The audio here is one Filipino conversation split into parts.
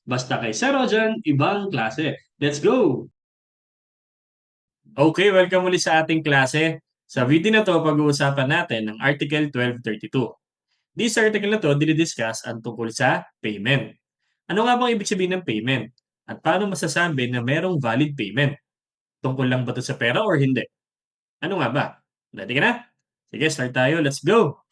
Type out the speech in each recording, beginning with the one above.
Basta kay Sir Rojan, ibang klase. Let's go! Okay, welcome muli sa ating klase. Sa video na to, pag-uusapan natin ang Article 1232. This article na to, dinidiscuss ang tungkol sa payment. Ano nga bang ibig sabihin ng payment? At paano masasabi na merong valid payment? Tungkol lang ba to sa pera or hindi? Ano nga ba? Ready ka na? Sige, start tayo. Let's go!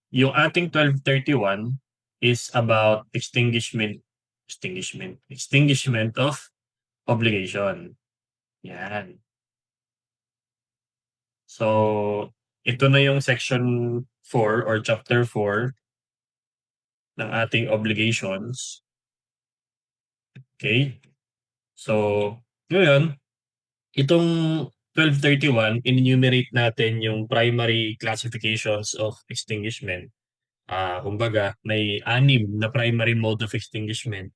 Yung ating 1231 is about extinguishment of obligation. Yan. So, ito na yung section 4 or chapter 4 ng ating obligations. Okay? So, ngayon, itong 1231, enumerate natin yung primary classifications of extinguishment. Kumbaga, may 6 na primary mode of extinguishment.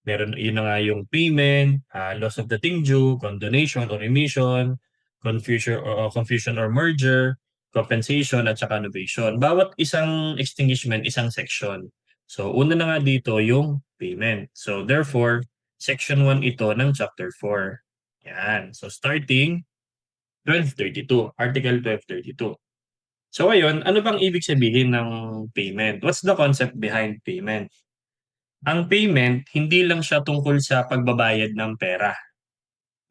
Meron, yun na nga yung payment, loss of the thing due, condonation or remission, confusion or merger, compensation, at saka novation. Bawat isang extinguishment, isang section. So, una na nga dito yung payment. So, therefore, section 1 ito ng chapter 4. Yan. So, starting 1232, Article 1232. So, ngayon, ano bang ibig sabihin ng payment? What's the concept behind payment? Ang payment, hindi lang siya tungkol sa pagbabayad ng pera.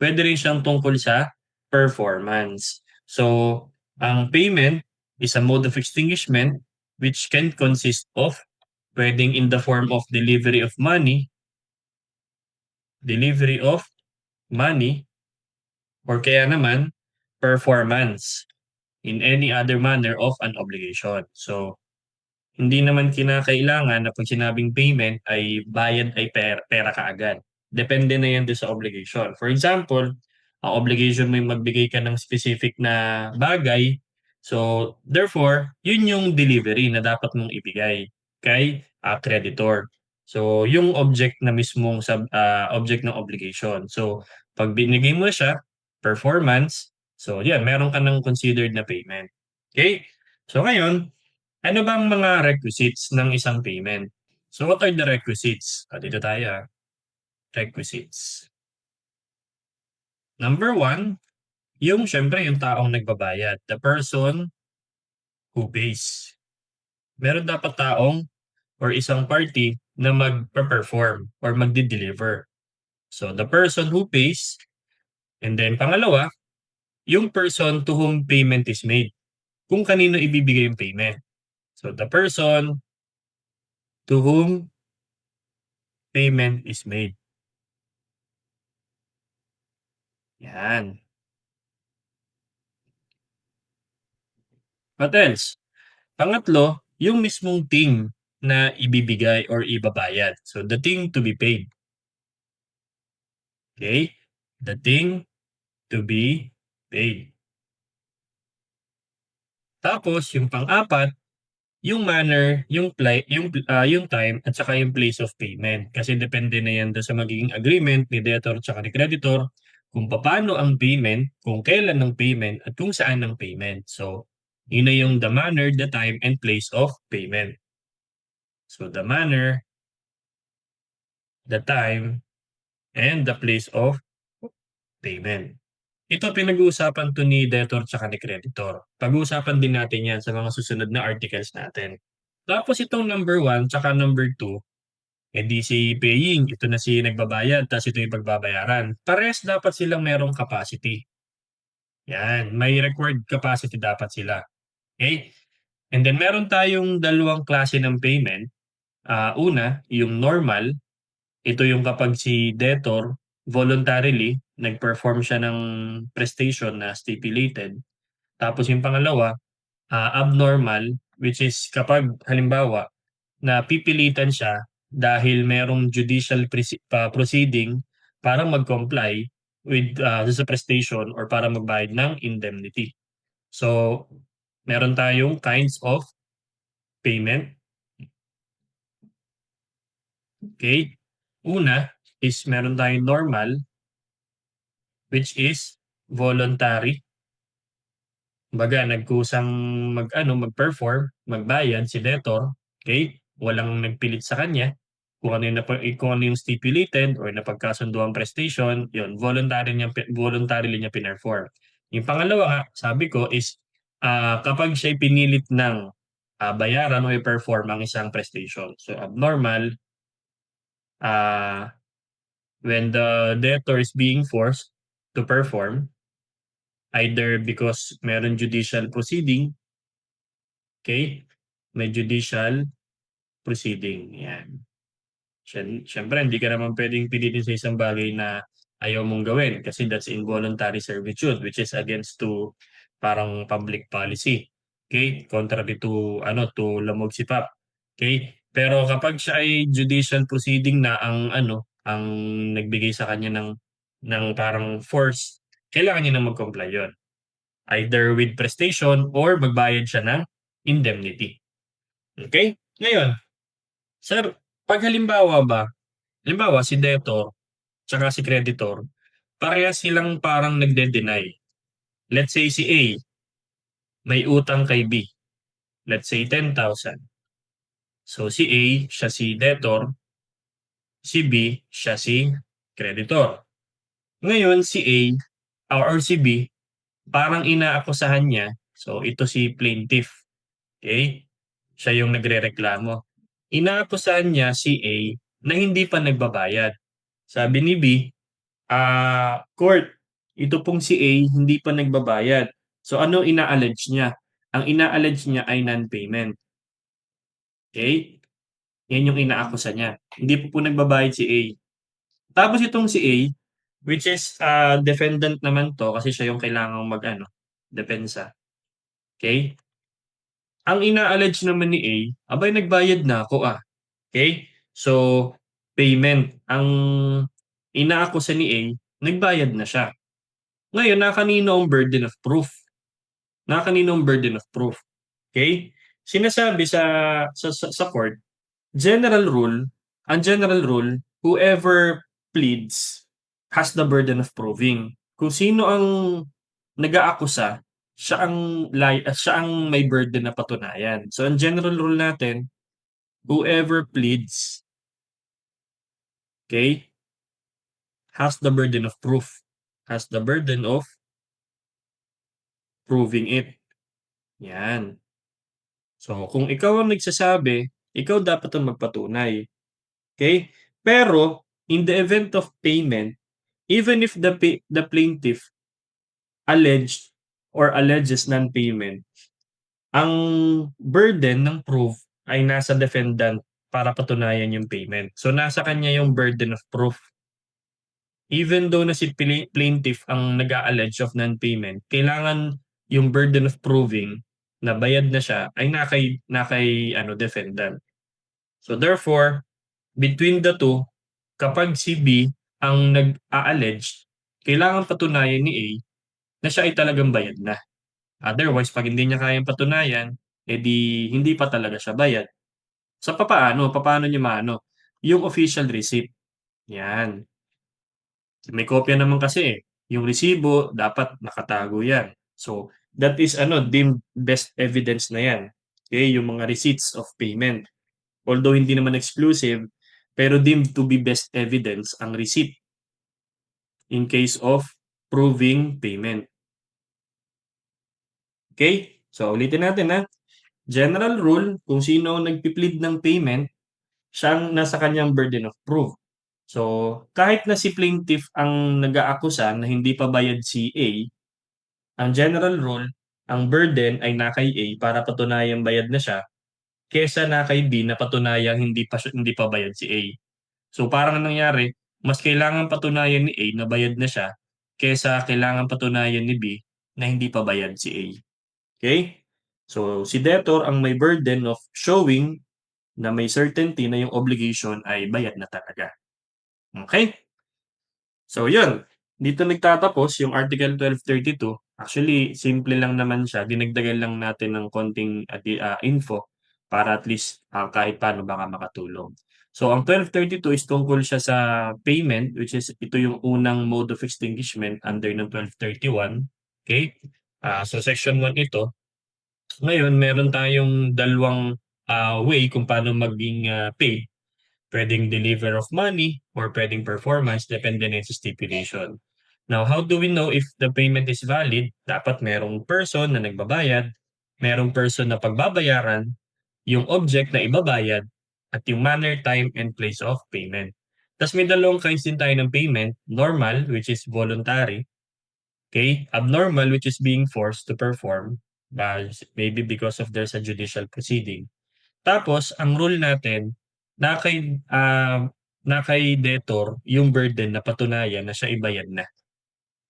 Pwede rin siyang tungkol sa performance. So, ang payment is a mode of extinguishment which can consist of pwedeng in the form of delivery of money, or kaya naman performance in any other manner of an obligation. So, hindi naman kinakailangan na 'pag sinabing payment ay bayad ay pera kaagad. Depende na 'yan do'n sa obligation. For example, ang obligation mo yung magbigay ka ng specific na bagay, so therefore, 'yun yung delivery na dapat mong ibigay kay, creditor. So, yung object na mismong object ng obligation. So, 'pag binigay mo na siya, performance, so 'yan, meron ka ng considered na payment. Okay. So ngayon, ano bang mga requisites ng isang payment? So what are the requisites? Dito tayo, requisites. Number 1, yung siyempre yung taong nagbabayad, the person who pays. Meron dapat taong or isang party na magpe-perform or magde-deliver. So the person who pays, and then pangalawa, yung person to whom payment is made. Kung kanino ibibigay yung payment. So the person to whom payment is made. Yan. What else? Pangatlo, yung mismong thing na ibibigay or ibabayad. So, the thing to be paid. Okay? The thing to be paid. Tapos, yung pang-apat, yung manner, yung time, at saka yung place of payment. Kasi depende na yan doon sa magiging agreement ni debtor at saka ni creditor kung paano ang payment, kung kailan ng payment, at kung saan ang payment. So, yun na yung the manner, the time, and place of payment. So, the manner, the time, and the place of payment. Ito pinag-uusapan 'to ni debtor tsaka ni creditor. Pag-uusapan din natin 'yan sa mga susunod na articles natin. Tapos itong number 1 tsaka number 2, si paying, ito na si nagbabayad ta's ito yung pagbabayaran. Parehas dapat silang merong capacity. 'Yan, may required capacity dapat sila, okey? And then meron tayong dalawang klase ng payment. Una, yung normal. Ito yung kapag si debtor voluntarily nag-perform siya ng prestation na stipulated. Tapos yung pangalawa, abnormal, which is kapag halimbawa napipilitan siya dahil merong judicial proceeding para mag-comply with, sa prestation or para magbayad ng indemnity. So, meron tayong kinds of payment, okay? Una is meron tayong normal, which is voluntary. Kumbaga nagkusang mag-perform, magbayad si debtor, okay? Walang nagpilit sa kanya. Kung ano yung stipulated or napagkasunduang prestation, yun, voluntarily niya pinerform. Yung pangalawa nga, sabi ko is, kapag siya'y pinilit ng, bayaran o i-perform ang isang prestation. So abnormal, ah, when the debtor is being forced to perform, either because meron judicial proceeding, okay? May judicial proceeding, yan. Siyempre hindi ka naman puwedeng pilitin sa isang bagay na ayaw mong gawin kasi that's involuntary servitude, which is against to parang public policy, okay? Contrary to to Lamog Sipap, okay? Pero kapag siya ay judicial proceeding na ang nagbigay sa kanya ng parang force, kailangan niya na mag-comply yun. Either with prestation or magbayad siya ng indemnity, okay? Ngayon, sir, 'pag halimbawa si debtor tsaka si creditor, parehas silang parang nagde-deny. Let's say si A may utang kay B, let's say 10,000. So si A siya si debtor, si B siya si creditor. Ngayon si A or si B parang inaakusahan niya, so ito si plaintiff, okey? Siya yung nagrereklamo. Inaakusahan niya si A na hindi pa nagbabayad. Sabi ni B, "Court, ito pong si A hindi pa nagbabayad." So ano ina-allege niya? Ang ina-allege niya ay non-payment, okey? Yan yung inaakusa niya. Hindi pa po nagbabayad si A. Tapos itong si A, which is, defendant naman 'to kasi siya yung kailangang depensa, okey? Ang ina-allege naman ni A, "Aba'y nagbayad na ako, okey? So, payment. Ang inaakusa ni A, nagbayad na siya. Ngayon nakanino ang burden of proof? Nakanino ang burden of proof? Okay? Sinasabi sa court, general rule, ang general rule, whoever pleads has the burden of proving. Kung sino ang nag-aakusa, siya ang may burden na patunayan. So ang general rule natin, whoever pleads, okay, has the burden of proof. Has the burden of proving it. Yan. So kung ikaw ang nagsasabi, ikaw dapat ang magpatunay. Okay? Pero in the event of payment, even if the plaintiff alleged or alleges non-payment, ang burden ng proof ay nasa defendant para patunayan yung payment. So nasa kanya yung burden of proof. Even though na si plaintiff ang nag-a-allege of non-payment, kailangan yung burden of proving na bayad na siya ay na kay defendant. So therefore, between the two, kapag si B ang nag-a-allege, kailangan patunayan ni A na siya ay talagang bayad na. Otherwise, 'pag hindi niya kayang patunayan, hindi pa talaga siya bayad. So papaano niya maano? Yung official receipt, 'yan. May kopya naman kasi, yung resibo dapat nakatago 'yan. So, that is deemed best evidence na 'yan, okey, yung mga receipts of payment. Although hindi naman exclusive, pero deemed to be best evidence ang receipt in case of proving payment. Okay? So, ulitin natin, general rule, kung sino ang nagpi-plead ng payment, siya ang nasa kanyang burden of proof. So, kahit na si plaintiff ang nag-aakusa na hindi pa bayad si A, ang general rule, ang burden ay na kay A para patunayang bayad na siya, kaysa na kay B na patunayang hindi pa bayad si A. So, parang anong nangyari, mas kailangang patunayan ni A na bayad na siya, kaysa kailangang patunayan ni B na hindi pa bayad si A. Okay? So, si debtor ang may burden of showing na may certainty na yung obligation ay bayad na talaga. Okay? So yun, dito nagtatapos yung Article 1232. Actually, simple lang naman siya, dinagdagan lang natin ng konting info para at least, kahit paano baka makatulong. So ang 1232 is tungkol siya sa payment, which is ito yung unang mode of extinguishment under ng 1231, okay? So section 1 ito. Ngayon meron tayong dalawang, way kung paano maging, pay. Puwedeng deliver of money or puwedeng performance depende na sa stipulation. Now, how do we know if the payment is valid? Dapat merong person na nagbabayad, merong person na pagbabayaran, yung object na ibabayad, at yung manner, time, and place of payment. Tas may dalawang kinds din tayo ng payment, normal which is voluntary, okay? Abnormal which is being forced to perform, maybe because of there's a judicial proceeding. Tapos ang rule natin na kay debtor yung burden na patunayan na siya ay bayad na,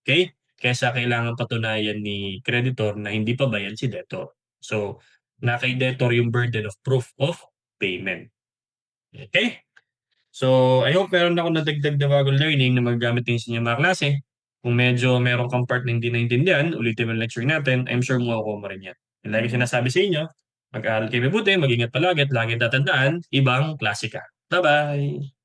okey? Kaysa kailangang patunayan ni creditor na hindi pa bayad si debtor. So, na kay debtor yung burden of proof of payment, okey? So, I hope meron akong nadagdag na bagong learning na magagamit din sa inyong mga klase. Kung medyo meron kang part na hindi naintindihan, ulitin mo yung lecture natin, I'm sure makukuha mo rin yan. Lagi sinasabi sa inyo, mag-aaral kayo mabuti, mag-ingat palagi at laging tatandaan, ibang klase ka. Bye-bye!